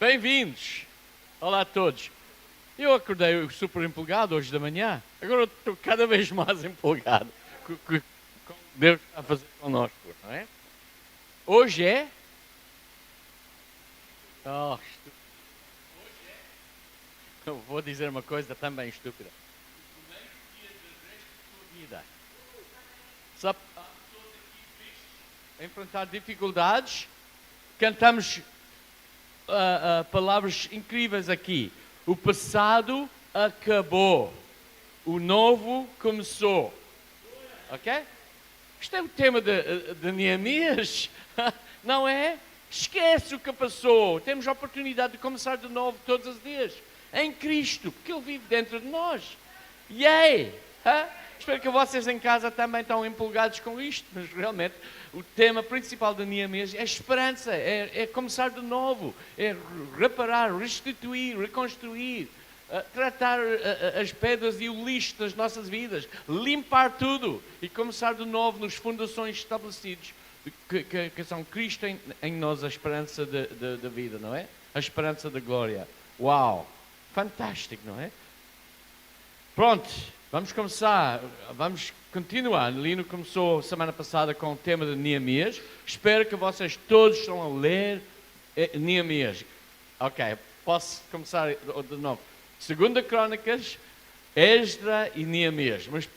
Bem-vindos! Olá a todos. Eu acordei super empolgado hoje da manhã. Agora estou cada vez mais empolgado com o que Deus está a fazer connosco, não é? Hoje é... Eu vou dizer uma coisa também estúpida. O primeiro dia do resto da tua vida. Sabe, há pessoas aqui tristes a enfrentar dificuldades. Cantamos palavras incríveis aqui. O passado acabou. O novo começou. Ok? Isto é o tema de Neemias. Não é? Esquece o que passou. Temos a oportunidade de começar de novo todos os dias. Em Cristo, porque Ele vive dentro de nós. Yay! Espero que vocês em casa também estão empolgados com isto, mas realmente o tema principal da Neemias é esperança, é começar de novo, é reparar, restituir, reconstruir, tratar as pedras e o lixo das nossas vidas, limpar tudo e começar de novo nos fundações estabelecidos que são Cristo em nós, a esperança da vida, não é? A esperança da glória. Uau! Fantástico, não é? Pronto. Vamos começar, vamos continuar. Lino começou semana passada com o tema de Neemias. Espero que vocês todos estão a ler Neemias. Ok, posso começar de novo. Segunda Crônicas, Esdra e Neemias. Mas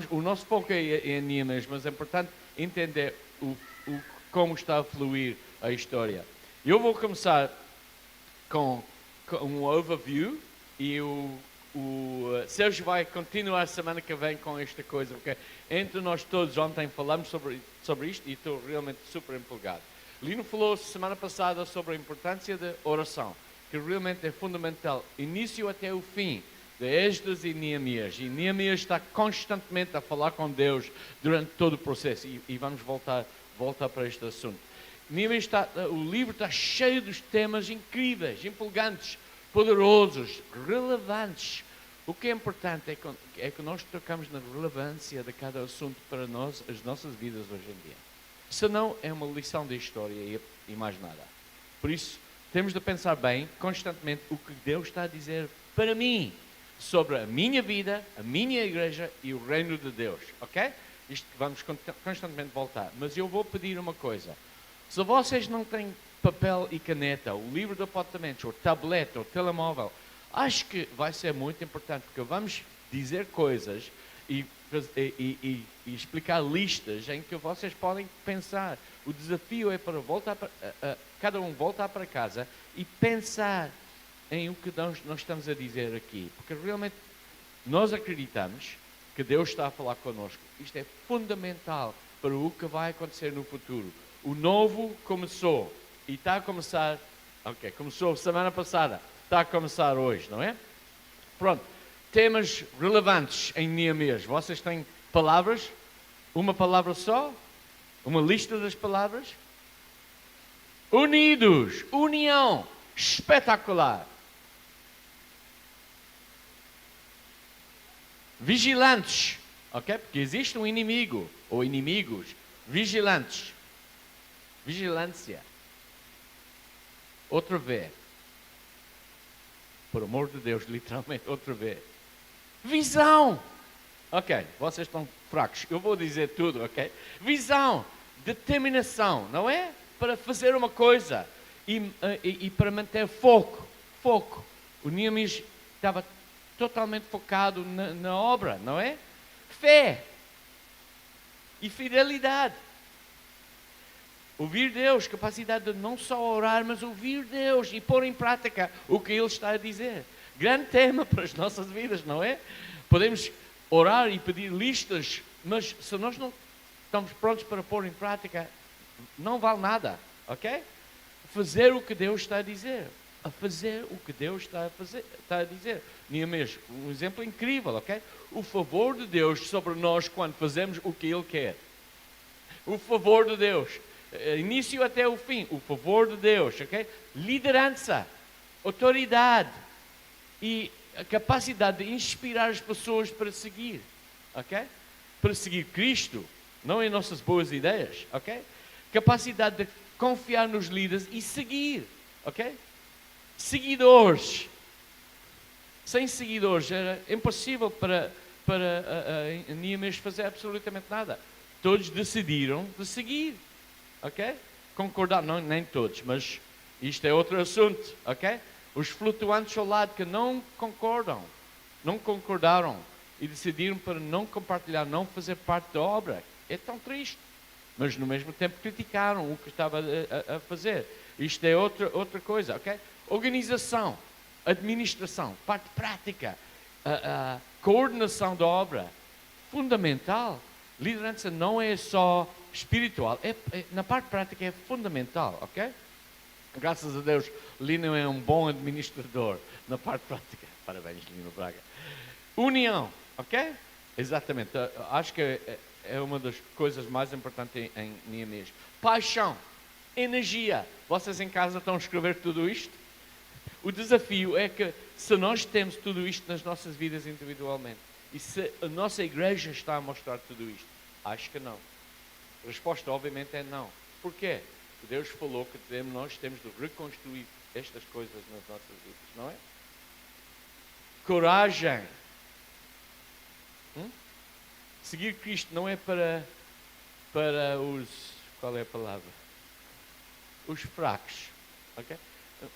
o nosso foco é Neemias, mas é importante entender como está a fluir a história. Eu vou começar com um overview e o Sérgio vai continuar a semana que vem com esta coisa, porque entre nós todos ontem falamos sobre isto e estou realmente super empolgado. Lino falou semana passada sobre a importância da oração, que realmente é fundamental, início até o fim, de Esdras e Neemias. E Neemias está constantemente a falar com Deus durante todo o processo, e vamos voltar para este assunto. Neemias o livro está cheio dos temas incríveis, empolgantes, poderosos, relevantes. O que é importante é que nós tocamos na relevância de cada assunto para nós, as nossas vidas hoje em dia. Senão é uma lição de história e mais nada. Por isso, temos de pensar bem, constantemente, o que Deus está a dizer para mim, sobre a minha vida, a minha igreja e o reino de Deus. Ok? Isto vamos constantemente voltar. Mas eu vou pedir uma coisa. Se vocês não têm papel e caneta, o livro de apontamentos, ou tablete, ou telemóvel, acho que vai ser muito importante, porque vamos dizer coisas e explicar listas em que vocês podem pensar. O desafio é para cada um voltar para casa e pensar em o que nós estamos a dizer aqui. Porque realmente nós acreditamos que Deus está a falar connosco. Isto é fundamental para o que vai acontecer no futuro. O novo começou e está a começar, começou semana passada. Está a começar hoje, não é? Pronto. Temas relevantes em Neemias. Vocês têm palavras? Uma palavra só? Uma lista das palavras? Unidos. União. Espetacular. Vigilantes. Ok? Porque existe um inimigo. Ou inimigos. Vigilantes. Vigilância. Outra vez. Por amor de Deus, literalmente, outra vez. Visão! Ok, vocês estão fracos. Eu vou dizer tudo, ok? Visão, determinação, não é? Para fazer uma coisa e para manter foco. Foco. O Neemias estava totalmente focado na obra, não é? Fé e fidelidade. Ouvir Deus, capacidade de não só orar, mas ouvir Deus e pôr em prática o que Ele está a dizer. Grande tema para as nossas vidas, não é? Podemos orar e pedir listas, mas se nós não estamos prontos para pôr em prática, não vale nada, ok? Fazer o que Deus está a dizer. A fazer o que Deus está a dizer. Neemias, um exemplo incrível, ok? O favor de Deus sobre nós quando fazemos o que Ele quer. O favor de Deus. Início até o fim, o favor de Deus, ok? Liderança, autoridade e a capacidade de inspirar as pessoas para seguir, ok? Para seguir Cristo, não em nossas boas ideias, ok? Capacidade de confiar nos líderes e seguir, ok? seguidores. Sem seguidores era impossível para Neemias fazer absolutamente nada. Todos decidiram de seguir, ok? Concordar, não, nem todos, mas isto é outro assunto, ok? Os flutuantes ao lado que não concordaram e decidiram para não compartilhar, não fazer parte da obra. É tão triste. Mas no mesmo tempo criticaram o que estava a fazer. Isto é outra coisa, ok? Organização, administração, parte prática, a coordenação da obra, fundamental. Liderança não é só espiritual, na parte prática é fundamental, ok? Graças a Deus, Lino é um bom administrador na parte prática. Parabéns, Lino Braga. União, ok? Exatamente, acho que é uma das coisas mais importantes em Neemias. Paixão, energia. Vocês em casa estão a escrever tudo isto? O desafio é que se nós temos tudo isto nas nossas vidas individualmente, e se a nossa igreja está a mostrar tudo isto, acho que não. A resposta obviamente é não. Porquê? Deus falou que nós temos de reconstruir estas coisas nas nossas vidas, não é? Coragem. Seguir Cristo não é para os... Qual é a palavra? Os fracos. Okay?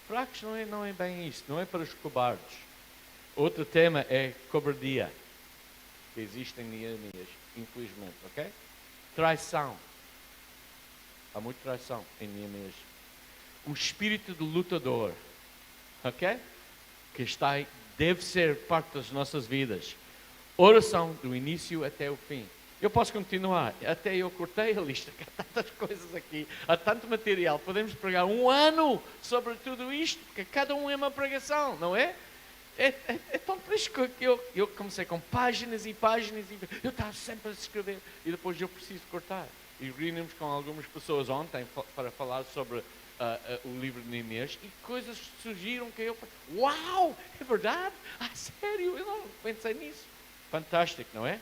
Fracos não é bem isso. Não é para os cobardes. Outro tema é cobardia. Que existe em Neemias, infelizmente. Okay? Traição. Há muita traição em Neemias. Um espírito de lutador. Ok? Que deve ser parte das nossas vidas. Oração do início até o fim. Eu posso continuar. Até eu cortei a lista. Há tantas coisas aqui. Há tanto material. Podemos pregar um ano sobre tudo isto. Porque cada um é uma pregação, não é? É tão triste que eu comecei com páginas e páginas. Eu estava sempre a escrever. E depois eu preciso cortar. E reunimos com algumas pessoas ontem para falar sobre o livro de Neemias. E coisas surgiram que eu... Uau! É verdade? Sério? Eu não pensei nisso. Fantástico, não é?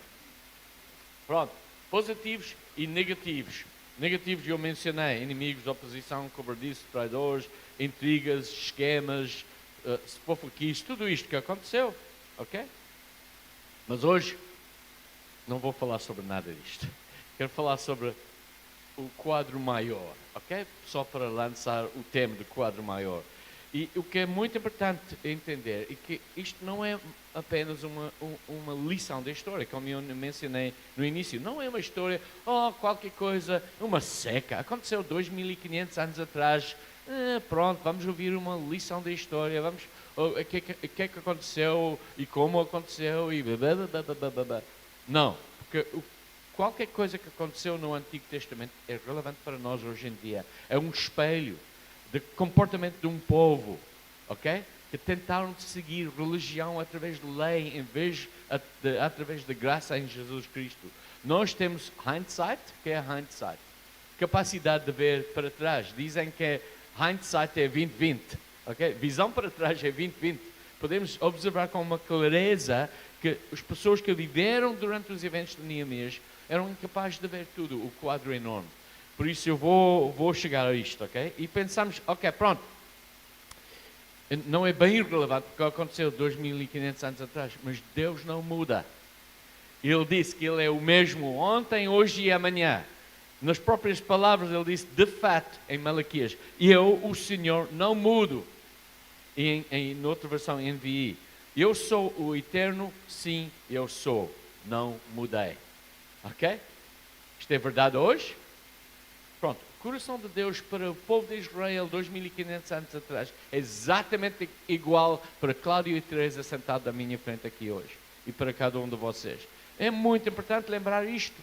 Pronto, positivos e negativos. Negativos eu mencionei: inimigos, oposição, cobardice, traidores, intrigas, esquemas, fofoquices, tudo isto que aconteceu, ok? Mas hoje não vou falar sobre nada disto. Quero falar sobre o quadro maior, ok? Só para lançar o tema do quadro maior. E o que é muito importante entender é que isto não é apenas uma lição da história, como eu mencionei no início. Não é uma história, qualquer coisa, uma seca. Aconteceu 2500 anos atrás. Pronto, vamos ouvir uma lição da história. Vamos, o que é que aconteceu e como aconteceu e blá, blá, blá, blá, blá. Não, porque qualquer coisa que aconteceu no Antigo Testamento é relevante para nós hoje em dia. É um espelho de comportamento de um povo, ok? Que tentaram seguir religião através de lei em vez de através da graça em Jesus Cristo. Nós temos hindsight, que é hindsight, capacidade de ver para trás. Dizem que hindsight é 20/20, ok? Visão para trás é 20/20. Podemos observar com uma clareza que as pessoas que viveram durante os eventos de Neemias eram incapazes de ver tudo, o quadro enorme. Por isso eu vou chegar a isto, ok? E pensamos, ok, pronto. Não é bem irrelevante porque aconteceu 2500 anos atrás, mas Deus não muda. Ele disse que Ele é o mesmo ontem, hoje e amanhã. Nas próprias palavras Ele disse, de fato, em Malaquias, eu, o Senhor, não mudo. E em outra versão, NVI, eu sou o eterno, sim, eu sou, não mudei. Ok? Isto é verdade hoje? Pronto, o coração de Deus para o povo de Israel 2500 anos atrás é exatamente igual para Cláudio e Teresa sentados à minha frente aqui hoje e para cada um de vocês. É muito importante lembrar isto.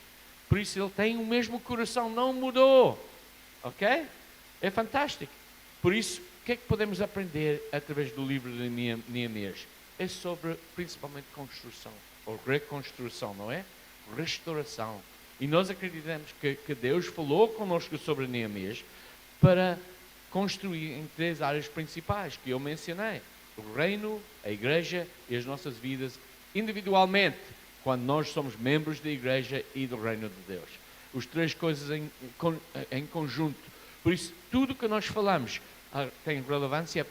Por isso ele tem o mesmo coração, não mudou. Ok? É fantástico. Por isso, o que é que podemos aprender através do livro de Neemias? É sobre principalmente construção ou reconstrução, não é? Restauração. E nós acreditamos que Deus falou conosco sobre Neemias para construir em 3 áreas principais que eu mencionei: o reino, a igreja e as nossas vidas individualmente, quando nós somos membros da igreja e do reino de Deus. As 3 coisas em conjunto. Por isso, tudo que nós falamos tem relevância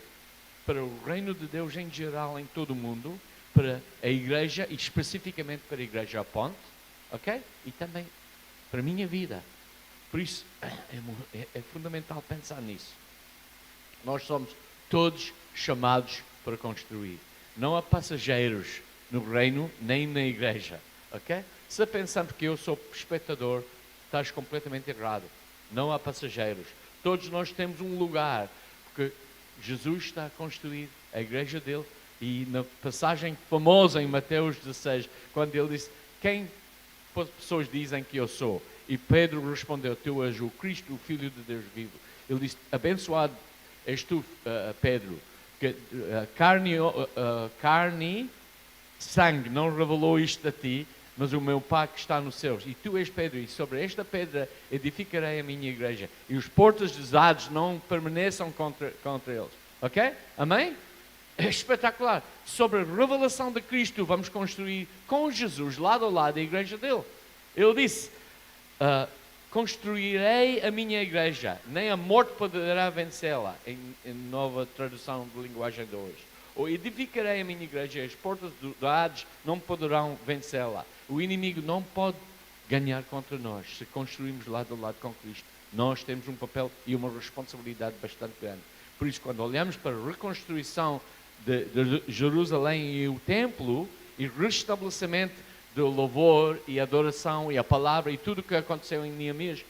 para o reino de Deus em geral, em todo o mundo, para a igreja e especificamente para a igreja à Ponte, ok? E também para a minha vida. Por isso, é fundamental pensar nisso. Nós somos todos chamados para construir. Não há passageiros no reino, nem na igreja, ok? Se pensamos que eu sou espectador, estás completamente errado. Não há passageiros. Todos nós temos um lugar, porque Jesus está a construir a igreja dele. E na passagem famosa em Mateus 16, quando ele disse, quem as pessoas dizem que eu sou? E Pedro respondeu, tu és o Cristo, o Filho de Deus vivo. Ele disse, abençoado és tu, Pedro, que carne, sangue não revelou isto a ti, mas o meu Pai que está nos céus. E tu és Pedro, e sobre esta pedra edificarei a minha igreja. E os portas dos Hades não permaneçam contra eles. Ok? Amém? É espetacular. Sobre a revelação de Cristo, vamos construir com Jesus, lado a lado, a igreja dele. Ele disse, construirei a minha igreja, nem a morte poderá vencê-la, em nova tradução de linguagem de hoje. Ou edificarei a minha igreja, as portas do Hades não poderão vencê-la. O inimigo não pode ganhar contra nós se construirmos lado a lado com Cristo. Nós temos um papel e uma responsabilidade bastante grande. Por isso, quando olhamos para a reconstrução de Jerusalém e o templo, e restabelecimento do louvor e adoração e a palavra e tudo o que aconteceu em Neemias,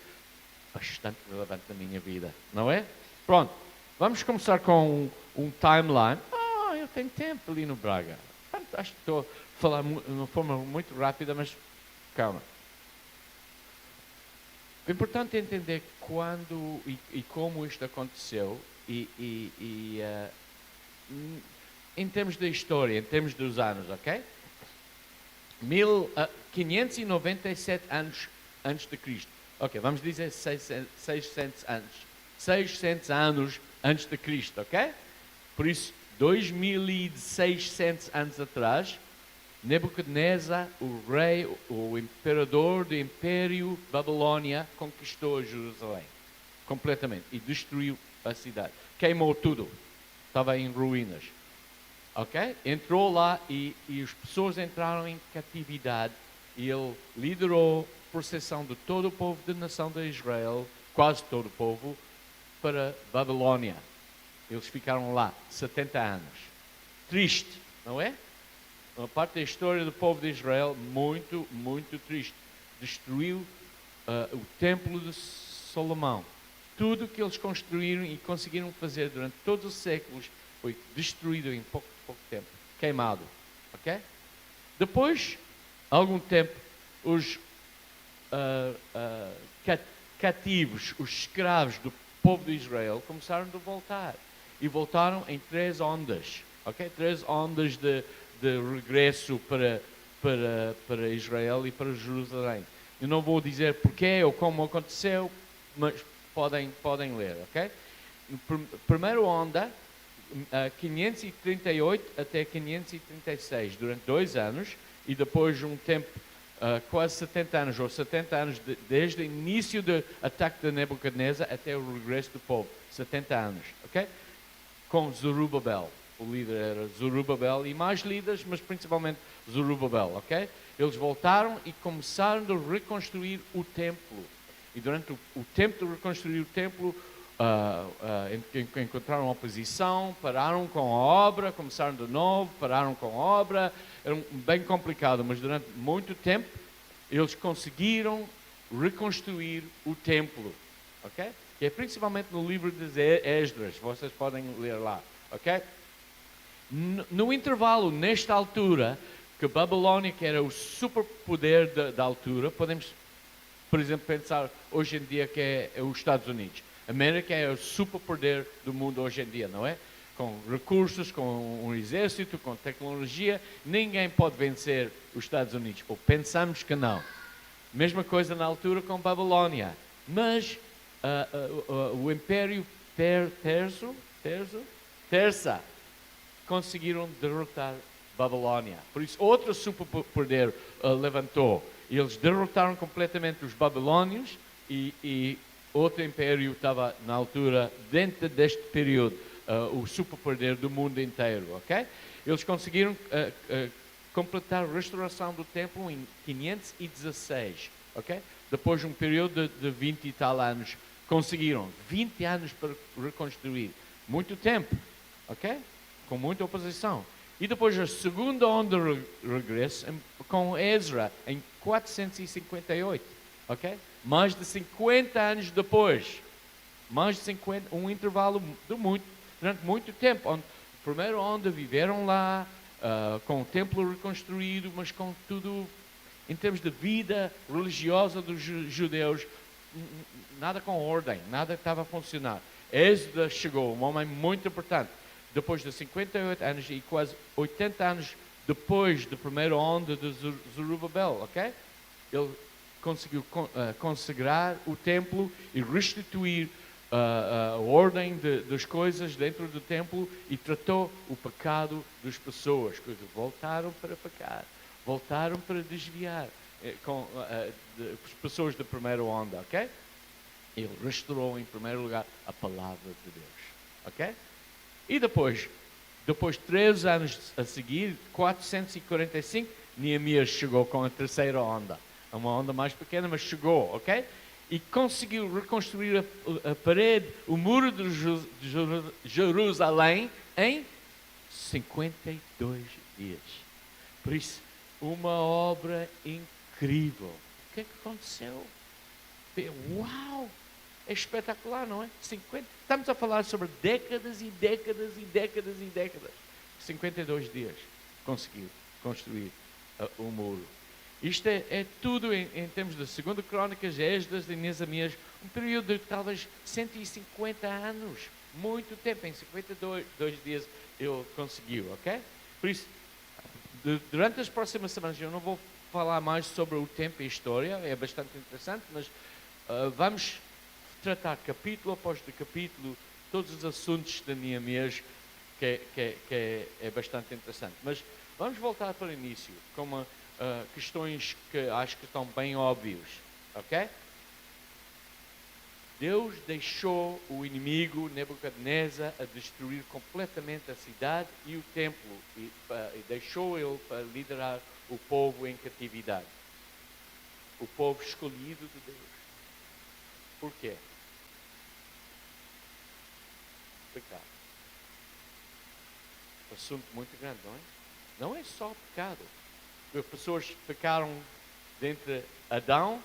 bastante relevante na minha vida, não é? Pronto, vamos começar com um timeline. Eu tenho tempo ali no Braga. Acho que estou a falar de uma forma muito rápida, mas calma. O importante é entender quando e como isto aconteceu em termos da história, em termos dos anos, ok? 597 anos antes de Cristo. Ok, vamos dizer 600 anos. 600 anos antes de Cristo, ok? Por isso, 2600 anos atrás, Nebuchadnezzar, o rei, o imperador do Império Babilônia, conquistou Jerusalém completamente e destruiu a cidade. Queimou tudo. Estava em ruínas. Ok? Entrou lá e as pessoas entraram em catividade e ele liderou a procissão de todo o povo da nação de Israel, quase todo o povo, para Babilônia. Eles ficaram lá 70 anos. Triste, não é? Uma parte da história do povo de Israel muito, muito triste. Destruiu o templo de Salomão. Tudo o que eles construíram e conseguiram fazer durante todos os séculos foi destruído em pouco tempo, queimado, ok? Depois, algum tempo, os cativos, os escravos do povo de Israel começaram a voltar, e voltaram em 3 ondas, ok? 3 ondas de regresso para Israel e para Jerusalém. Eu não vou dizer porquê ou como aconteceu, mas podem ler, ok? Primeira onda, 538 até 536, durante 2 anos, e depois um tempo, quase 70 anos, ou 70 anos, desde o início do ataque de Nebuchadnezzar até o regresso do povo, 70 anos, ok? Com Zorobabel, o líder era Zorobabel, e mais líderes, mas principalmente Zorobabel, ok? Eles voltaram e começaram a reconstruir o templo, e durante o tempo de reconstruir o templo, encontraram oposição, pararam com a obra, começaram de novo, pararam com a obra, era bem complicado, mas durante muito tempo eles conseguiram reconstruir o templo, ok? E é principalmente no livro de Esdras, vocês podem ler lá, ok? No intervalo, nesta altura, que Babilônia, que era o superpoder da altura, podemos, por exemplo, pensar hoje em dia que é os Estados Unidos. A América é o superpoder do mundo hoje em dia, não é? Com recursos, com um exército, com tecnologia, ninguém pode vencer os Estados Unidos. Ou pensamos que não. Mesma coisa na altura com Babilônia. Mas o Império Persa conseguiram derrotar Babilônia. Por isso, outro superpoder levantou. Eles derrotaram completamente os babilônios e outro império estava, na altura, dentro deste período o superpoder do mundo inteiro, ok? Eles conseguiram completar a restauração do templo em 516, ok? Depois de um período de 20 e tal anos, conseguiram 20 anos para reconstruir. Muito tempo, ok? Com muita oposição. E depois a segunda onda de regresso com Ezra, em 458, ok? Mais de 50 anos depois. Mais de 50, um intervalo durante muito tempo, onde a primeira onda viveram lá, com o templo reconstruído, mas com tudo, em termos de vida religiosa dos judeus, nada com ordem, nada estava a funcionar. Esdras chegou, um homem muito importante, depois de 58 anos e quase 80 anos depois da primeira onda de Zorobabel, ok? Ele conseguiu consagrar o templo e restituir a ordem das coisas dentro do templo e tratou o pecado das pessoas, que voltaram para pecar, voltaram para desviar com as pessoas da primeira onda, ok? Ele restaurou em primeiro lugar a palavra de Deus, ok? E depois de 3 anos a seguir, 445, Neemias chegou com a terceira onda. É uma onda mais pequena, mas chegou, ok? E conseguiu reconstruir a parede, o muro de Jerusalém em 52 dias. Por isso, uma obra incrível. O que é que aconteceu? Uau! É espetacular, não é? Estamos a falar sobre décadas e décadas e décadas e décadas. 52 dias conseguiu construir o muro. Isto é tudo em termos de 2 Crônicas, Esdras e Neemias, um período de talvez 150 anos, muito tempo, em 52 dias ele conseguiu, ok? Por isso, durante as próximas semanas, eu não vou falar mais sobre o tempo e a história, é bastante interessante, mas vamos tratar capítulo após capítulo todos os assuntos de Neemias, que é bastante interessante. Mas vamos voltar para o início, com questões que acho que estão bem óbvias, ok? Deus deixou o inimigo Nebucadnezzar a destruir completamente a cidade e o templo e deixou ele para liderar o povo em catividade, o povo escolhido de Deus. Por quê? Pecado. Assunto muito grande, não é? Não é só pecado. As pessoas pecaram dentre Adão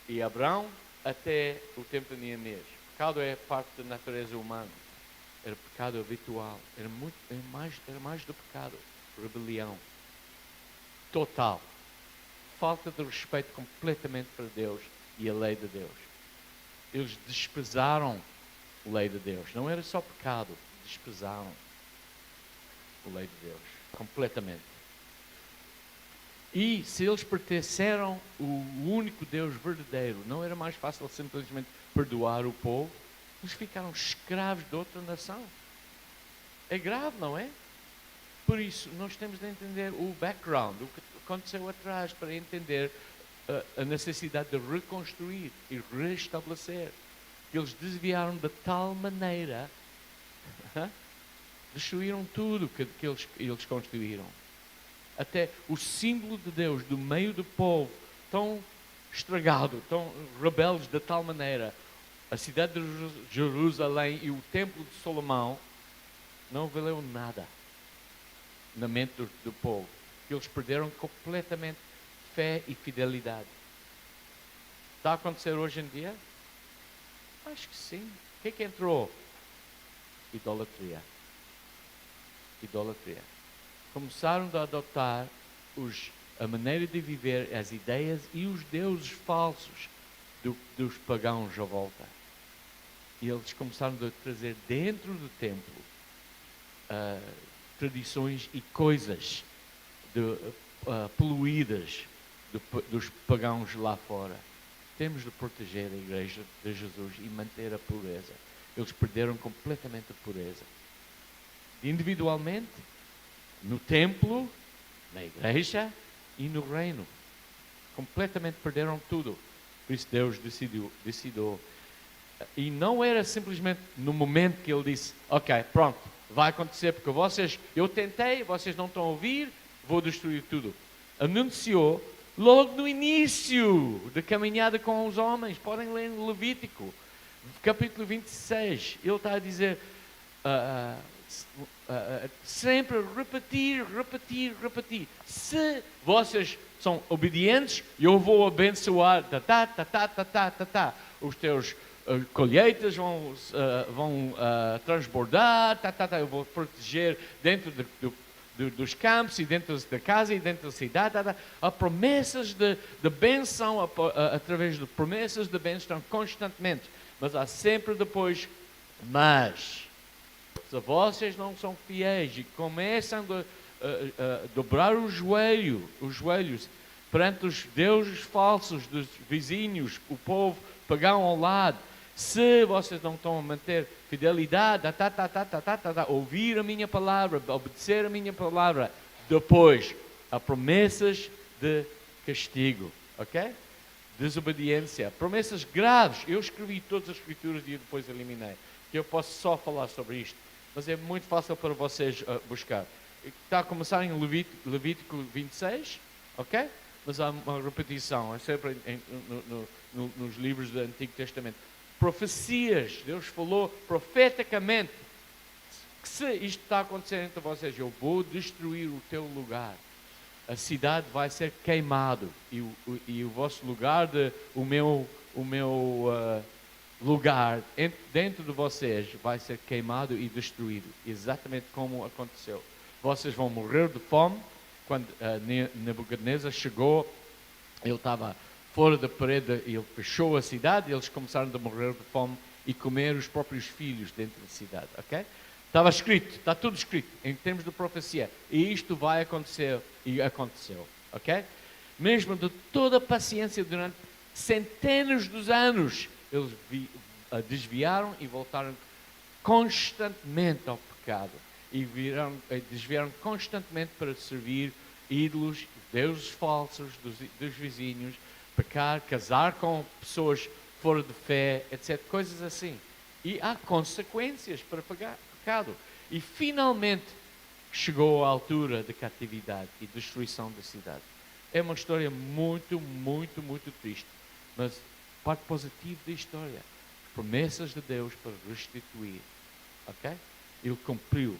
e Abraão até o tempo de Neemias. Pecado é parte da natureza humana. Era pecado habitual. Era mais do pecado. Rebelião. Total. Falta de respeito completamente para Deus e a lei de Deus. Eles desprezaram a lei de Deus. Não era só pecado. Desprezaram a lei de Deus. Completamente. E se eles pertenceram ao único Deus verdadeiro, não era mais fácil simplesmente perdoar o povo? Eles ficaram escravos de outra nação. É grave, não é? Por isso, nós temos de entender o background, o que aconteceu atrás, para entender a necessidade de reconstruir e restabelecer. Eles desviaram de tal maneira, destruíram tudo que eles construíram. Até o símbolo de Deus do meio do povo, tão estragado, tão rebeldes de tal maneira, a cidade de Jerusalém e o templo de Salomão não valeu nada na mente do povo. Eles perderam completamente fé e fidelidade. Está a acontecer hoje em dia? Acho que sim. O que entrou? Idolatria. Idolatria. Começaram a adotar a maneira de viver, as ideias e os deuses falsos dos pagãos à volta. E eles começaram a trazer dentro do templo tradições e coisas poluídas dos pagãos lá fora. Temos de proteger a igreja de Jesus e manter a pureza. Eles perderam completamente a pureza. Individualmente, no templo, na igreja e no reino. Completamente perderam tudo. Por isso Deus decidiu E não era simplesmente no momento que ele disse, ok, pronto, vai acontecer porque eu tentei, vocês não estão a ouvir, vou destruir tudo. Anunciou logo no início da caminhada com os homens. Podem ler em Levítico, capítulo 26. Ele está a dizer, sempre repetir. Se vocês são obedientes, eu vou abençoar, os teus colheitas vão transbordar, eu vou proteger dentro dos campos e dentro da casa e dentro da cidade. Há promessas de bênção, através de promessas de bênção constantemente. Mas há sempre depois, mas se vocês não são fiéis e começam a dobrar os joelhos perante os deuses falsos dos vizinhos, o povo pagão ao lado, se vocês não estão a manter fidelidade, ouvir a minha palavra, obedecer a minha palavra, depois há promessas de castigo, ok? Desobediência, promessas graves. Eu escrevi todas as escrituras e depois eliminei. Eu posso só falar sobre isto, mas é muito fácil para vocês buscar. Está a começar em Levítico 26, ok? Mas há uma repetição, é sempre nos livros do Antigo Testamento. Profecias, Deus falou profeticamente que se isto está a acontecer entre vocês, eu vou destruir o teu lugar. A cidade vai ser queimado e o vosso lugar, o meu lugar dentro de vocês vai ser queimado e destruído, exatamente como aconteceu. Vocês vão morrer de fome. Quando Nebuchadnezzar chegou, ele estava fora da parede, ele fechou a cidade, eles começaram a morrer de fome e comer os próprios filhos dentro da cidade, ok? Estava escrito, está tudo escrito, em termos de profecia, e isto vai acontecer, e aconteceu, ok? Mesmo de toda a paciência durante centenas de anos, eles desviaram e voltaram constantemente ao pecado, e desviaram constantemente para servir ídolos, deuses falsos dos vizinhos, pecar, casar com pessoas fora de fé, etc. Coisas assim. E há consequências para pecado. E finalmente chegou a altura da catividade e destruição da cidade. É uma história muito, muito, muito triste. Mas parte positiva da história. Promessas de Deus para restituir. Ok? Ele cumpriu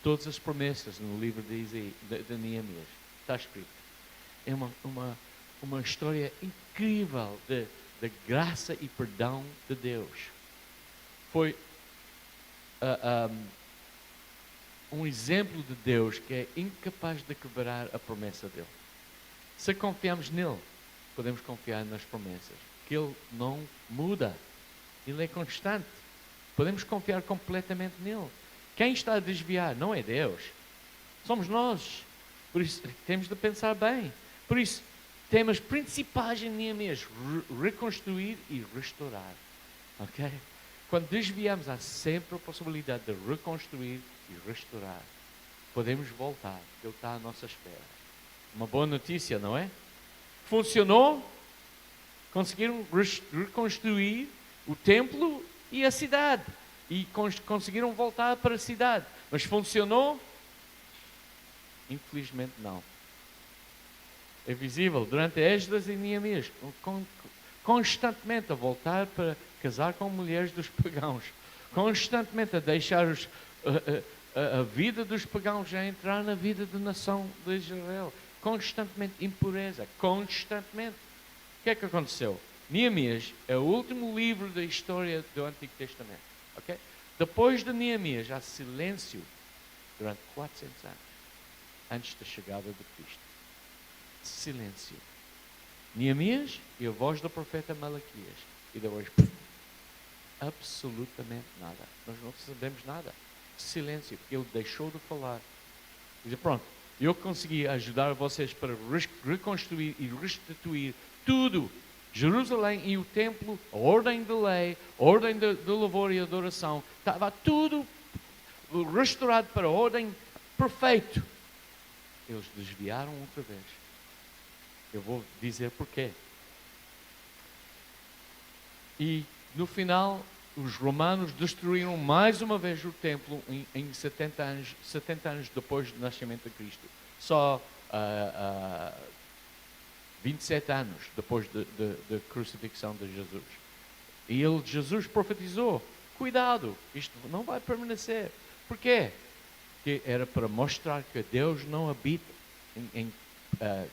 todas as promessas no livro de Neemias. Está escrito. É uma história incrível de graça e perdão de Deus. Foi um exemplo de Deus que é incapaz de quebrar a promessa dele. Se confiamos nele, podemos confiar nas promessas, que ele não muda. Ele é constante. Podemos confiar completamente nele. Quem está a desviar não é Deus. Somos nós. Por isso, temos de pensar bem. Por isso, temas principais em Neemias: reconstruir e restaurar. Ok? Quando desviamos, há sempre a possibilidade de reconstruir e restaurar. Podemos voltar. Ele está à nossa espera. Uma boa notícia, não é? Funcionou. Conseguiram reconstruir o templo e a cidade. E conseguiram voltar para a cidade. Mas funcionou? Infelizmente não. É visível durante Esdras e Neemias, constantemente a voltar para casar com mulheres dos pagãos, constantemente a deixar a vida dos pagãos a entrar na vida da nação de Israel, constantemente impureza, constantemente. O que é que aconteceu? Neemias é o último livro da história do Antigo Testamento. Okay? Depois de Neemias há silêncio durante 400 anos, antes da chegada de Cristo. Silêncio. Neemias e a voz do profeta Malaquias. E depois, absolutamente nada. Nós não sabemos nada. Silêncio. Ele deixou de falar. Diz, pronto, eu consegui ajudar vocês para reconstruir e restituir tudo. Jerusalém e o templo, a ordem da lei, a ordem de louvor e adoração. Estava tudo restaurado para a ordem perfeita. Eles desviaram outra vez. Eu vou dizer porquê. E no final os romanos destruíram mais uma vez o templo em 70 anos depois do nascimento de Cristo. Só 27 anos depois da crucifixão de Jesus. E Jesus profetizou, cuidado, isto não vai permanecer. Por quê? Porque era para mostrar que Deus não habita em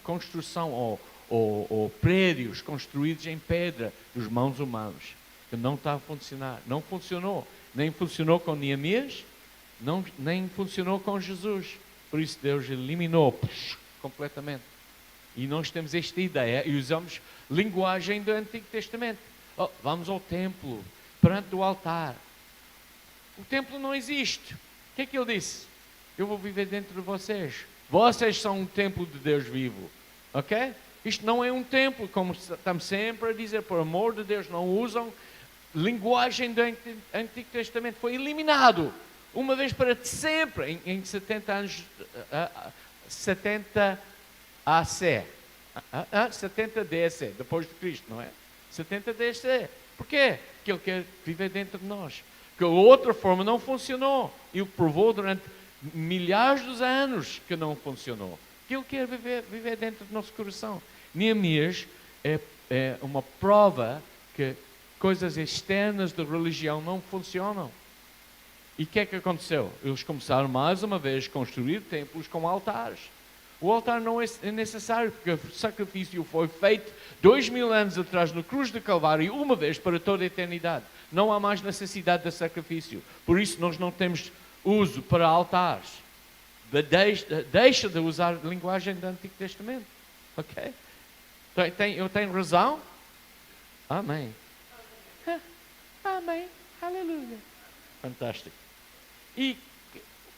construção ou prédios construídos em pedra dos mãos humanos, que não está a funcionar. Não funcionou. Nem funcionou com Neemias, nem funcionou com Jesus. Por isso Deus eliminou completamente. E nós temos esta ideia e usamos linguagem do Antigo Testamento. Vamos ao templo, perante o altar. O templo não existe. O que é que ele disse? Eu vou viver dentro de vocês. Vocês são um templo de Deus vivo. Ok? Isto não é um templo, como estamos sempre a dizer, por amor de Deus, não usam linguagem do Antigo Testamento. Foi eliminado, uma vez para sempre, em 70 anos, 70 AC. 70 DC, depois de Cristo, não é? 70 DC. Porquê? Porque Ele quer viver dentro de nós. Que a outra forma não funcionou. E o provou durante milhares de anos que não funcionou. Que Ele quer viver dentro do nosso coração. Neemias é uma prova que coisas externas da religião não funcionam. E o que é que aconteceu? Eles começaram mais uma vez a construir templos com altares. O altar não é necessário, porque o sacrifício foi feito 2000 anos atrás na cruz do Calvário, uma vez para toda a eternidade. Não há mais necessidade de sacrifício. Por isso nós não temos uso para altares. Deixa de usar a linguagem do Antigo Testamento. Ok? Eu tenho razão? Amém. Amém. Aleluia. Fantástico. E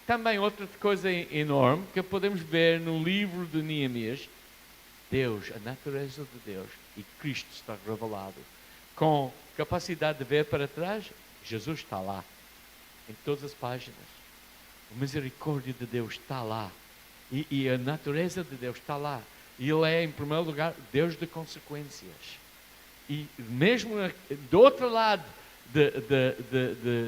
também outra coisa enorme que podemos ver no livro de Neemias, Deus, a natureza de Deus, e Cristo está revelado. Com capacidade de ver para trás, Jesus está lá, em todas as páginas. A misericórdia de Deus está lá. E a natureza de Deus está lá. E Ele é, em primeiro lugar, Deus de consequências. E mesmo do outro lado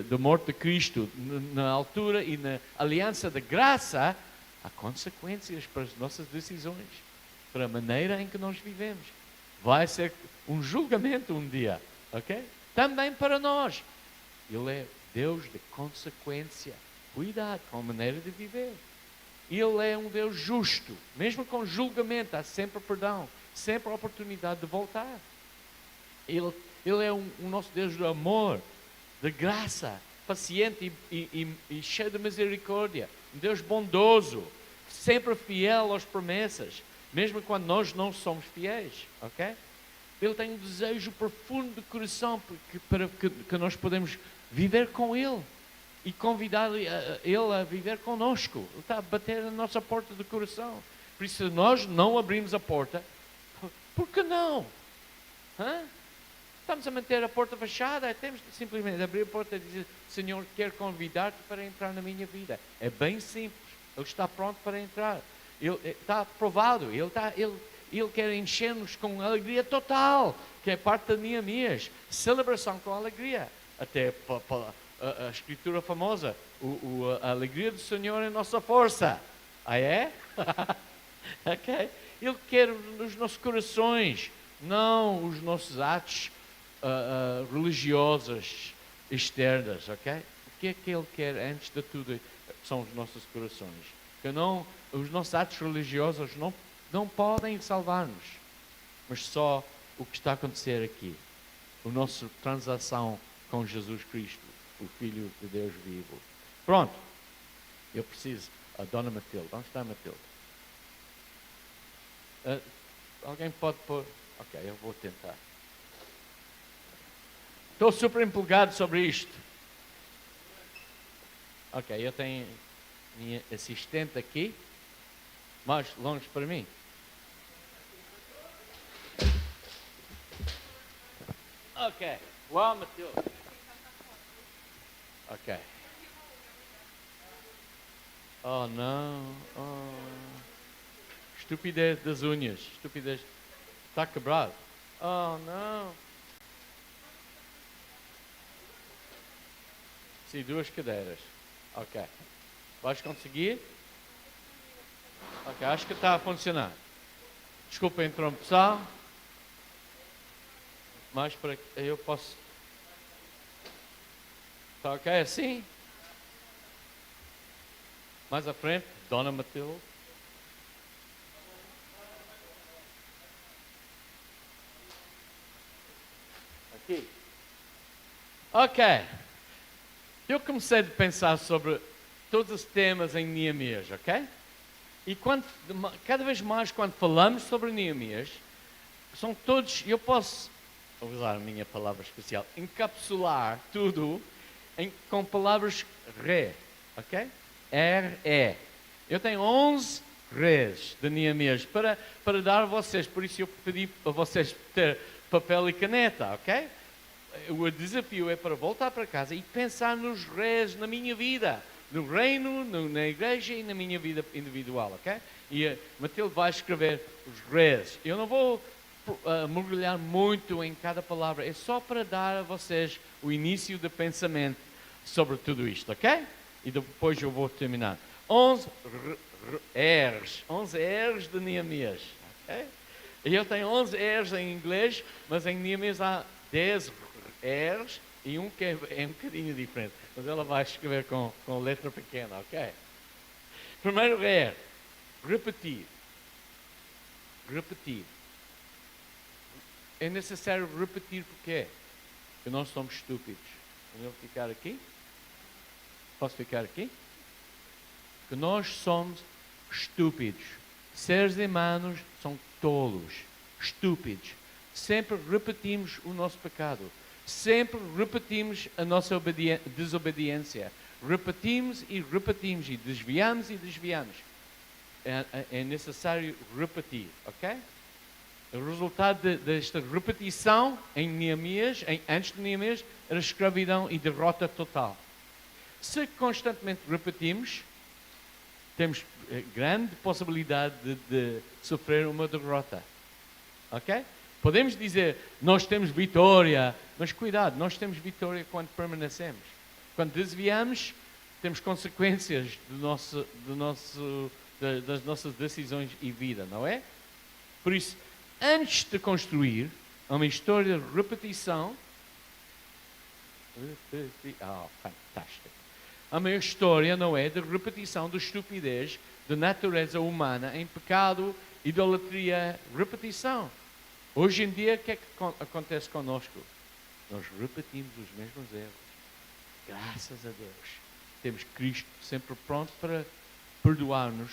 da morte de Cristo, na altura e na aliança da graça, há consequências para as nossas decisões, para a maneira em que nós vivemos. Vai ser um julgamento um dia, ok? Também para nós. Ele é Deus de consequência. Cuidado com a maneira de viver. Ele é um Deus justo. Mesmo com julgamento, há sempre perdão, sempre a oportunidade de voltar. Ele é o nosso Deus de amor, de graça, paciente e cheio de misericórdia. Um Deus bondoso, sempre fiel às promessas, mesmo quando nós não somos fiéis, ok? Ele tem um desejo profundo de coração para que nós podemos viver com Ele e convidar Ele a viver conosco. Ele está a bater na nossa porta do coração. Por isso, se nós não abrimos a porta, por que não? Estamos a manter a porta fechada, temos de simplesmente abrir a porta e dizer: Senhor, quero convidar-te para entrar na minha vida. É bem simples. Ele está pronto para entrar. Ele está aprovado. Ele quer encher-nos com alegria total, que é parte da Neemias. Celebração com alegria. Até a escritura famosa, a alegria do Senhor é a nossa força. Ah, é? Ok? Ele quer nos nossos corações, não os nossos atos religiosas externas, ok? O que é que Ele quer antes de tudo são os nossos corações. Que os nossos atos religiosos não podem salvar-nos, mas só o que está a acontecer aqui, a nossa transação com Jesus Cristo, o Filho de Deus vivo. Pronto, eu preciso. A Dona Matilde, onde está a Matilde? Alguém pode pôr? Ok, eu vou tentar. Estou super empolgado sobre isto. Ok, eu tenho minha assistente aqui, mais longe para mim. Ok, uau, Matilde. Ok. Oh, não. Oh. Estupidez das unhas. Estupidez. Está quebrado. Oh, não. Sim, 2 cadeiras. Ok. Vais conseguir? Ok, acho que está a funcionar. Desculpa a interrupção. Mas para eu posso... Está ok assim? Mais à frente, Dona Matilde. Aqui. Ok. Eu comecei a pensar sobre todos os temas em Neemias, ok? E cada vez mais quando falamos sobre Neemias, são todos, eu posso usar a minha palavra especial, encapsular tudo com palavras re, ok? R-E. Eu tenho 11 res de Neemias para dar a vocês, por isso eu pedi a vocês ter papel e caneta, ok? O desafio é para voltar para casa e pensar nos res na minha vida, no reino, na igreja e na minha vida individual, ok? E a Matilde vai escrever os res. Eu não vou mergulhar muito em cada palavra, é só para dar a vocês o início do pensamento sobre tudo isto, ok? E depois eu vou terminar. 11 R's de Neemias, ok? E eu tenho 11 R's em inglês, mas em Neemias há 10 R's e um que é um bocadinho diferente. Mas ela vai escrever com letra pequena, ok? Primeiro R, repetir. Repetir. É necessário repetir porque porque nós somos estúpidos. Vamos ficar aqui? Posso ficar aqui? Que nós somos estúpidos. Seres humanos são tolos, estúpidos. Sempre repetimos o nosso pecado. Sempre repetimos a nossa desobediência. Repetimos e repetimos e desviamos e desviamos. É necessário repetir, ok? O resultado desta repetição em Neemias, antes de Neemias, era escravidão e derrota total. Se constantemente repetimos, temos grande possibilidade de sofrer uma derrota. Ok? Podemos dizer, nós temos vitória, mas cuidado, nós temos vitória quando permanecemos. Quando desviamos, temos consequências das nossas decisões e vida, não é? Por isso, antes de construir uma história de repetição, fantástico. A minha história não é de repetição de estupidez, de natureza humana em pecado, idolatria, repetição. Hoje em dia, o que é que acontece conosco? Nós repetimos os mesmos erros. Graças a Deus. Temos Cristo sempre pronto para perdoar-nos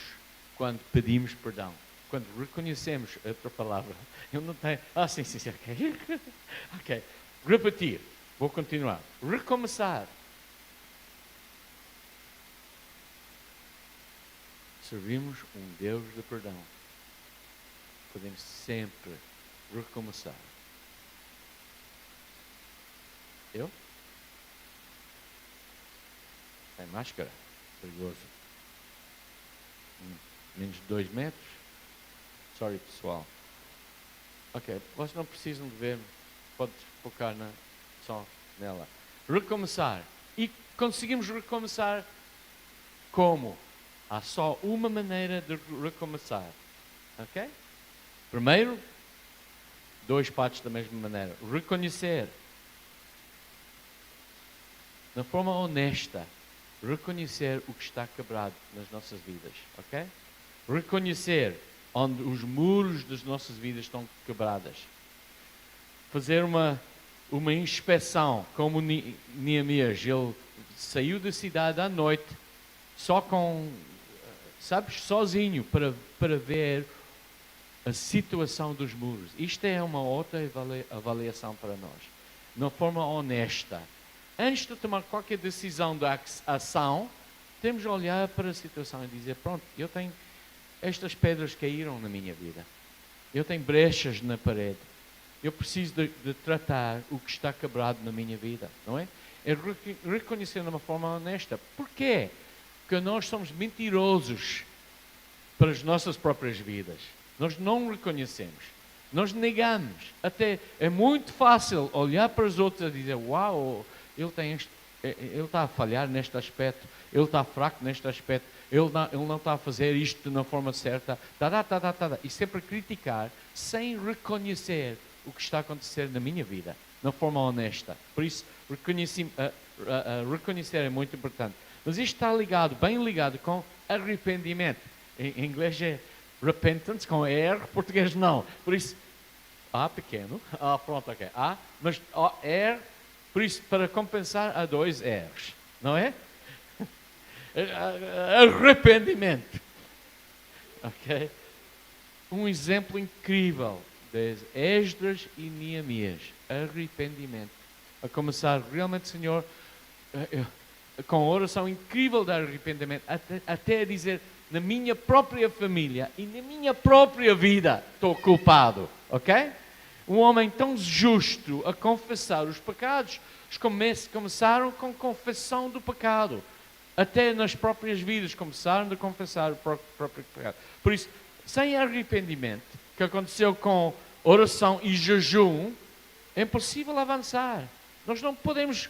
quando pedimos perdão. Quando reconhecemos outra palavra. Eu não tenho... sim, ok. Ok. Repetir. Vou continuar. Recomeçar. Servimos um Deus de perdão. Podemos sempre recomeçar. Eu? Sem máscara. Perigoso. Menos de 2 metros. Sorry, pessoal. Ok, vocês não precisam de ver. Pode focar só nela. Recomeçar. E conseguimos recomeçar como? Há só uma maneira de recomeçar. Ok? Primeiro, 2 passos da mesma maneira. Reconhecer. De forma honesta. Reconhecer o que está quebrado nas nossas vidas. Ok? Reconhecer onde os muros das nossas vidas estão quebradas. Fazer uma inspeção, como Neemias. Ele saiu da cidade à noite, sozinho, para ver a situação dos muros. Isto é uma outra avaliação para nós. De uma forma honesta. Antes de tomar qualquer decisão de ação, temos de olhar para a situação e dizer, pronto, eu tenho estas pedras caíram na minha vida. Eu tenho brechas na parede. Eu preciso de tratar o que está quebrado na minha vida, não é? É reconhecer de uma forma honesta. Porquê? Porque nós somos mentirosos para as nossas próprias vidas. Nós não reconhecemos. Nós negamos. Até é muito fácil olhar para os outros e dizer, uau, ele tem ele está a falhar neste aspecto, ele está fraco neste aspecto, ele não está a fazer isto na forma certa, e sempre criticar sem reconhecer o que está a acontecer na minha vida, na forma honesta. Por isso, reconhecer é muito importante. Mas isto está ligado, bem ligado com arrependimento. Em inglês é repentance, com R, português não. Por isso, A pequeno, pronto, ok, A, mas R, por isso, para compensar, há 2 R's, não é? Arrependimento. Ok? Um exemplo incrível de Esdras e Neemias. Arrependimento. A começar realmente, Senhor, com a oração incrível de arrependimento, até a dizer, na minha própria família e na minha própria vida, estou culpado. Ok? Um homem tão justo a confessar os pecados, começaram com confissão do pecado. Até nas próprias vidas começaram a confessar o próprio pecado. Por isso, sem arrependimento, que aconteceu com oração e jejum, é impossível avançar. Nós não podemos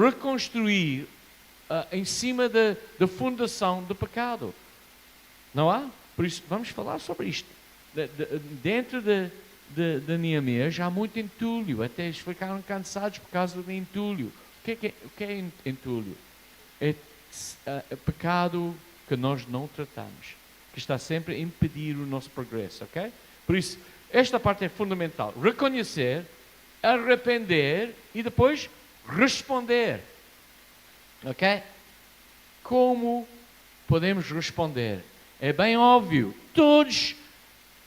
reconstruir em cima da fundação do pecado. Não há? Por isso, vamos falar sobre isto. Dentro de Neemias há muito entulho. Até eles ficaram cansados por causa do entulho. O que é entulho? É pecado que nós não tratamos, que está sempre a impedir o nosso progresso, ok? Por isso, esta parte é fundamental. Reconhecer, arrepender e depois responder. Ok? Como podemos responder? É bem óbvio. Todas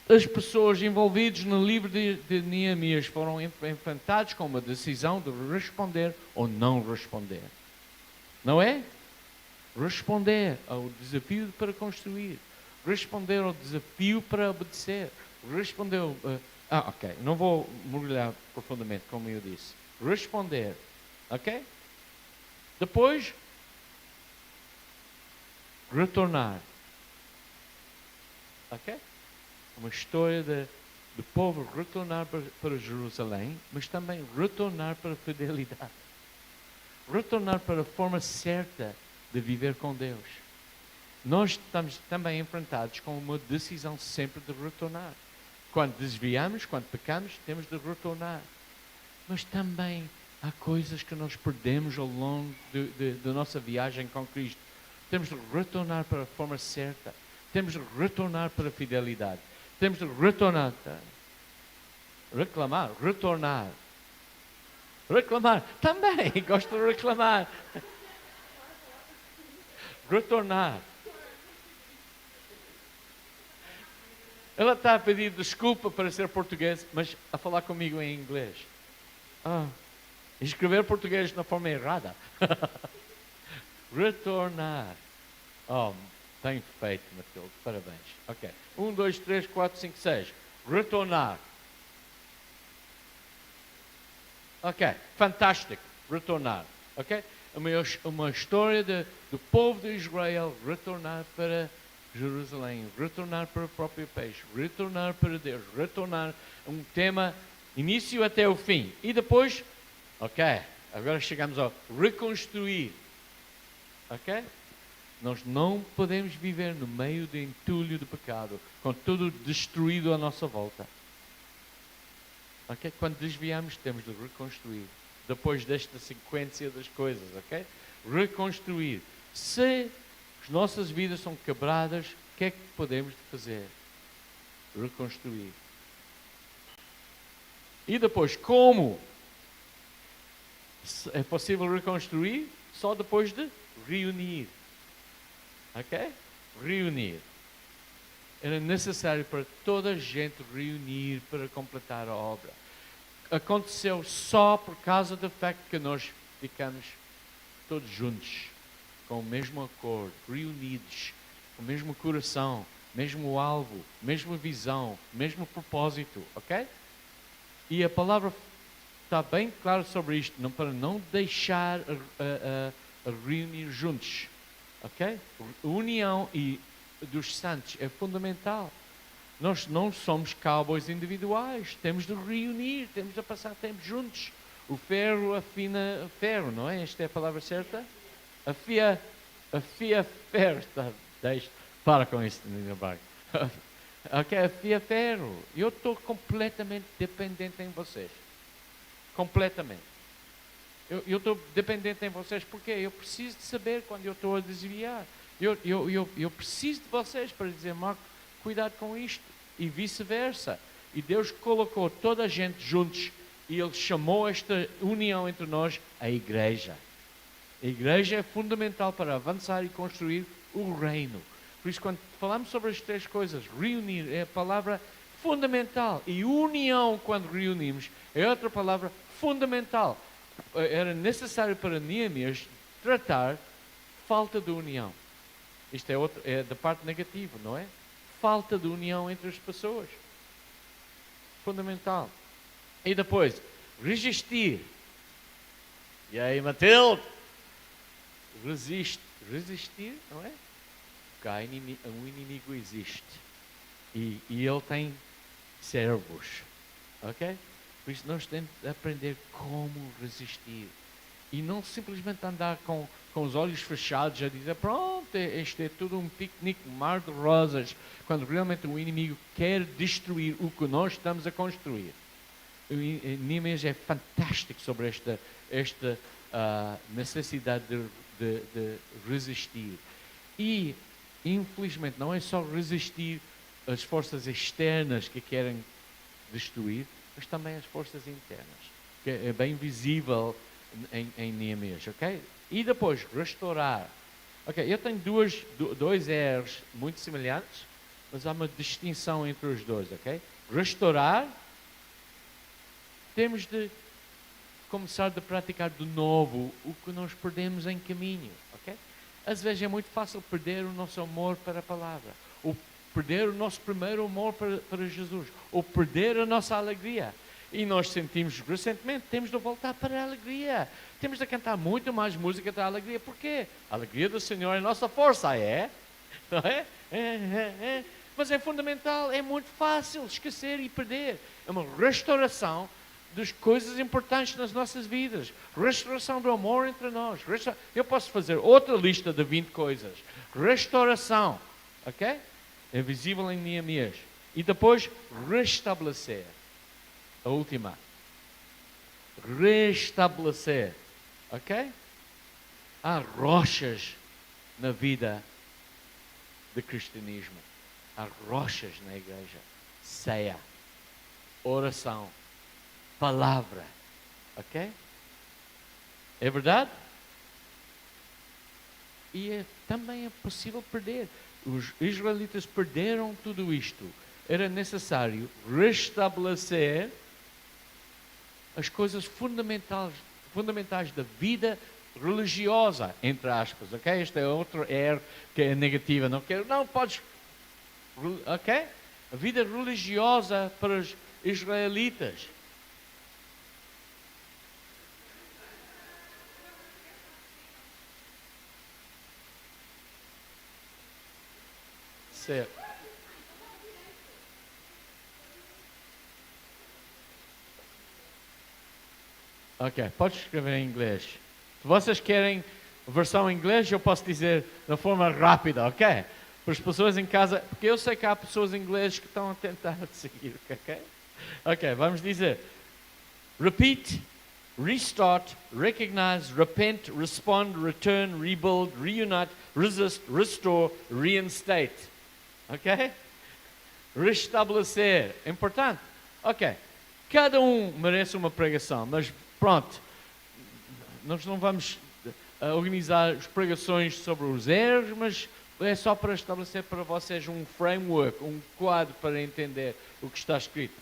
as pessoas envolvidas no livro de Neemias foram enfrentados com uma decisão de responder ou não responder. Não é? Responder ao desafio para construir. Responder ao desafio para obedecer. Responder ok, não vou mergulhar profundamente, como eu disse. Responder. Ok? Depois, retornar. Ok? Uma história do povo retornar para Jerusalém, mas também retornar para a fidelidade. Retornar para a forma certa de viver com Deus. Nós estamos também enfrentados com uma decisão sempre de retornar. Quando desviamos, quando pecamos, temos de retornar. Mas também há coisas que nós perdemos ao longo da nossa viagem com Cristo. Temos de retornar para a forma certa. Temos de retornar para a fidelidade. Temos de retornar. Reclamar, retornar. Reclamar, também, gosto de reclamar. Retornar. Ela está a pedir desculpa para ser português, mas a falar comigo em inglês. Escrever português na forma errada. Retornar. Bem feito, Matilde, parabéns. Ok. 1, 2, 3, 4, 5, 6. Retornar. Ok, fantástico. Retornar. Ok? Uma história do povo de Israel retornar para Jerusalém, retornar para o próprio peixe, retornar para Deus, retornar um tema, início até o fim. E depois, ok, agora chegamos ao reconstruir. Ok? Nós não podemos viver no meio do entulho do pecado, com tudo destruído à nossa volta. Ok? Quando desviamos, temos de reconstruir. Depois desta sequência das coisas, ok? Reconstruir. Se as nossas vidas são quebradas, o que é que podemos fazer? Reconstruir. E depois, como? É possível reconstruir só depois de reunir. Ok? Reunir. Era necessário para toda a gente reunir para completar a obra. Aconteceu só por causa do facto que nós ficamos todos juntos, com o mesmo acordo, reunidos, com o mesmo coração, mesmo alvo, mesma visão, mesmo propósito, ok? E a palavra está bem clara sobre isto, para não deixar a reunir juntos, ok? A união dos santos é fundamental. Nós não somos cowboys individuais, temos de reunir, temos de passar tempo juntos. O ferro afina ferro, não é? Esta é a palavra certa? Afia ferro. Para com isso, Nina Braga. Ok, afia ferro. Eu estou completamente dependente em vocês. Completamente. Eu estou dependente em vocês porque eu preciso de saber quando eu estou a desviar. Eu preciso de vocês para dizer, Marco, cuidado com isto. E vice-versa. E Deus colocou toda a gente juntos e Ele chamou esta união entre nós a igreja. A igreja é fundamental para avançar e construir o reino. Por isso, quando falamos sobre as três coisas, reunir é a palavra fundamental. E união, quando reunimos, é outra palavra fundamental. Era necessário para Neemias tratar falta de união. Isto é da parte negativa, não é? Falta de união entre as pessoas. Fundamental. E depois, resistir. E aí, Matilde? Resistir, não é? Porque um inimigo existe. E ele tem servos. Ok? Por isso nós temos de aprender como resistir. E não simplesmente andar com os olhos fechados a dizer, pronto, este é tudo um piquenique, um mar de rosas, quando realmente o inimigo quer destruir o que nós estamos a construir. Neemias é fantástico sobre esta necessidade de resistir. E, infelizmente, não é só resistir às forças externas que querem destruir, mas também as forças internas, que é bem visível em Neemias, ok? E depois, restaurar. Ok, eu tenho dois R's muito semelhantes, mas há uma distinção entre os dois, ok? Restaurar, temos de começar a praticar de novo o que nós perdemos em caminho, ok? Às vezes é muito fácil perder o nosso amor para a palavra, ou perder o nosso primeiro amor para Jesus, ou perder a nossa alegria. E nós sentimos recentemente, temos de voltar para a alegria. Temos de cantar muito mais música da alegria. Por quê? A alegria do Senhor é a nossa força, é? Não é? Mas é fundamental, é muito fácil esquecer e perder. É uma restauração das coisas importantes nas nossas vidas. Restauração do amor entre nós. Eu posso fazer outra lista de 20 coisas. Restauração, ok? É visível em Neemias. E depois, restabelecer. A última. Restabelecer. Ok? Há rochas na vida do cristianismo. Há rochas na igreja. Ceia. Oração. Palavra. Ok? É verdade? E também é possível perder. Os israelitas perderam tudo isto. Era necessário restabelecer as coisas fundamentais da vida religiosa, entre aspas, ok? Esta é outra R que é negativa, não podes, ok? A vida religiosa para os israelitas. Certo. Ok, pode escrever em inglês. Se vocês querem a versão em inglês, eu posso dizer de forma rápida, ok? Para as pessoas em casa, porque eu sei que há pessoas em inglês que estão a tentar seguir, ok? Ok, vamos dizer. Repeat, restart, recognize, repent, respond, return, rebuild, reunite, resist, restore, reinstate. Ok? Restabelecer. Importante. Ok. Cada um merece uma pregação, mas pronto, nós não vamos organizar as pregações sobre os erros, mas é só para estabelecer para vocês um framework, um quadro para entender o que está escrito.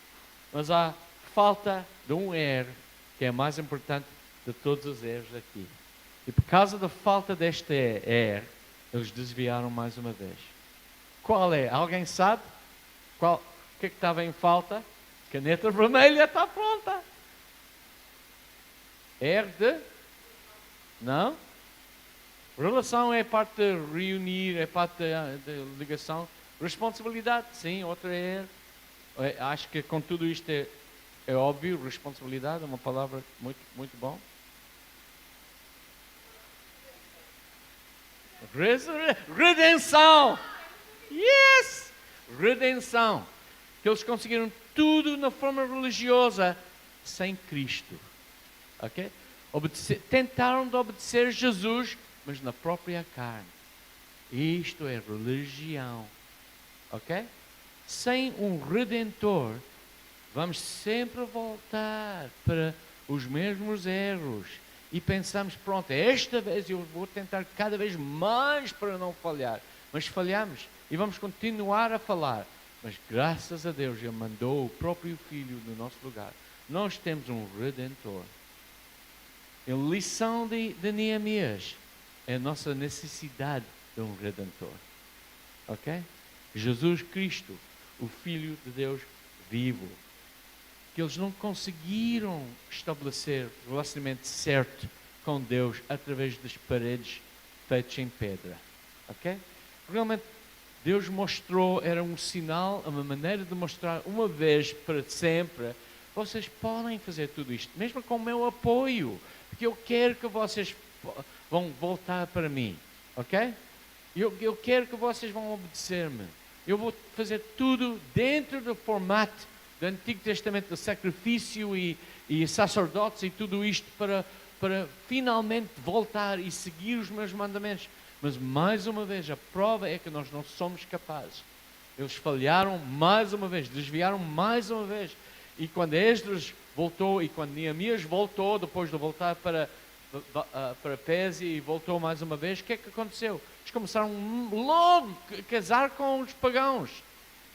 Mas há falta de um erro, que é mais importante de todos os erros aqui. E por causa da falta deste erro, eles desviaram mais uma vez. Qual é? Alguém sabe? O que é que estava em falta? Caneta vermelha está pronta. R de? Não? Relação é parte de reunir, é parte de ligação. Responsabilidade, sim, outra é. Acho que com tudo isto É óbvio, responsabilidade é uma palavra muito, muito bom. Redenção! Yes! Redenção. Que eles conseguiram tudo na forma religiosa, sem Cristo. Ok? Tentaram de obedecer Jesus, mas na própria carne. Isto é religião. Ok? Sem um Redentor, vamos sempre voltar para os mesmos erros. E pensamos, pronto, esta vez eu vou tentar cada vez mais para não falhar. Mas falhamos e vamos continuar a falar. Mas graças a Deus Ele mandou o próprio Filho no nosso lugar. Nós temos um Redentor. A lição de Neemias é a nossa necessidade de um Redentor. Ok? Jesus Cristo, o Filho de Deus vivo. Que eles não conseguiram estabelecer o relacionamento certo com Deus através das paredes feitas em pedra. Ok? Realmente, Deus mostrou, era um sinal, uma maneira de mostrar uma vez para sempre, vocês podem fazer tudo isto, mesmo com o meu apoio, porque eu quero que vocês vão voltar para mim. Ok? Eu quero que vocês vão obedecer-me. Eu vou fazer tudo dentro do formato do Antigo Testamento, do sacrifício e sacerdotes e tudo isto para finalmente voltar e seguir os meus mandamentos. Mas mais uma vez, a prova é que nós não somos capazes. Eles falharam mais uma vez, desviaram mais uma vez. E quando Esdras voltou e quando Neemias voltou, depois de voltar para Pésia e voltou mais uma vez, o que é que aconteceu? Eles começaram logo a casar com os pagãos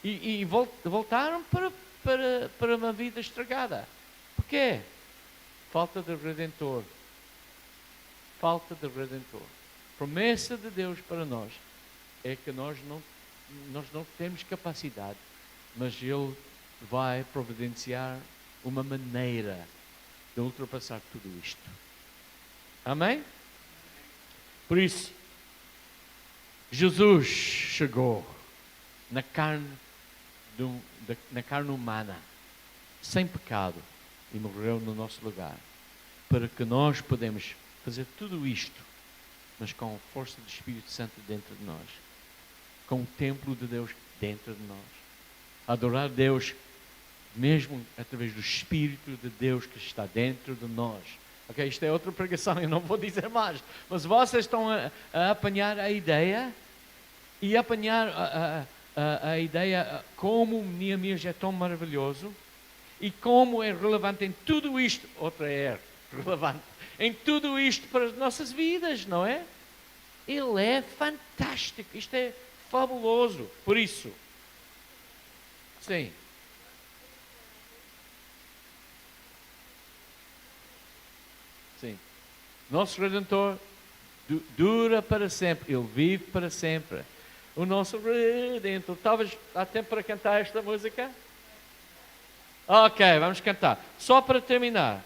e voltaram para uma vida estragada. Porquê? Falta de Redentor. Falta de Redentor. Promessa de Deus para nós é que nós não temos capacidade, mas Ele vai providenciar uma maneira de ultrapassar tudo isto. Amém? Por isso, Jesus chegou na carne humana, sem pecado, e morreu no nosso lugar, para que nós podemos fazer tudo isto, mas com a força do Espírito Santo dentro de nós, com o templo de Deus dentro de nós, adorar Deus mesmo através do Espírito de Deus que está dentro de nós. Ok, isto é outra pregação, eu não vou dizer mais, mas vocês estão a apanhar a ideia e apanhar a ideia como Neemias é tão maravilhoso e como é relevante em tudo isto. Outra é relevante em tudo isto para as nossas vidas, não é? Ele é fantástico, isto é fabuloso. Por isso, sim. Sim. Nosso Redentor dura para sempre, Ele vive para sempre. O nosso Redentor. Talvez há tempo para cantar esta música? Ok, vamos cantar. Só para terminar,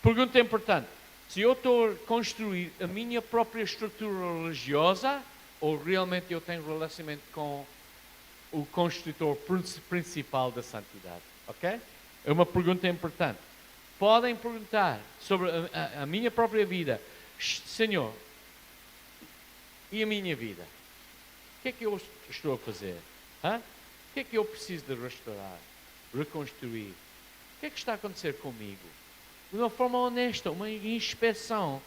pergunta importante. Se eu estou a construir a minha própria estrutura religiosa ou realmente eu tenho relacionamento com o construtor principal da santidade? Ok? É uma pergunta importante. Podem perguntar sobre a minha própria vida. Senhor, e a minha vida? O que é que eu estou a fazer? O que é que eu preciso de restaurar? Reconstruir? O que é que está a acontecer comigo? De uma forma honesta, uma inspeção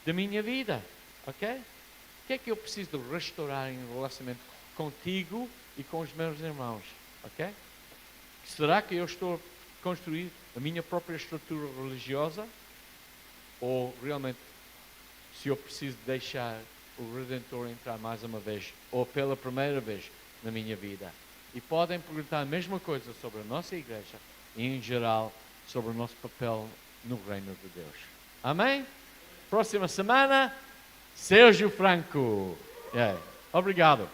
da minha vida. Ok? O que é que eu preciso de restaurar em relacionamento contigo e com os meus irmãos? Ok? Será que eu estou a construir a minha própria estrutura religiosa? Ou realmente, se eu preciso deixar o Redentor entrar mais uma vez, ou pela primeira vez na minha vida? E podem perguntar a mesma coisa sobre a nossa igreja e, em geral, sobre o nosso papel no reino de Deus. Amém? Próxima semana, Sérgio Franco. Obrigado.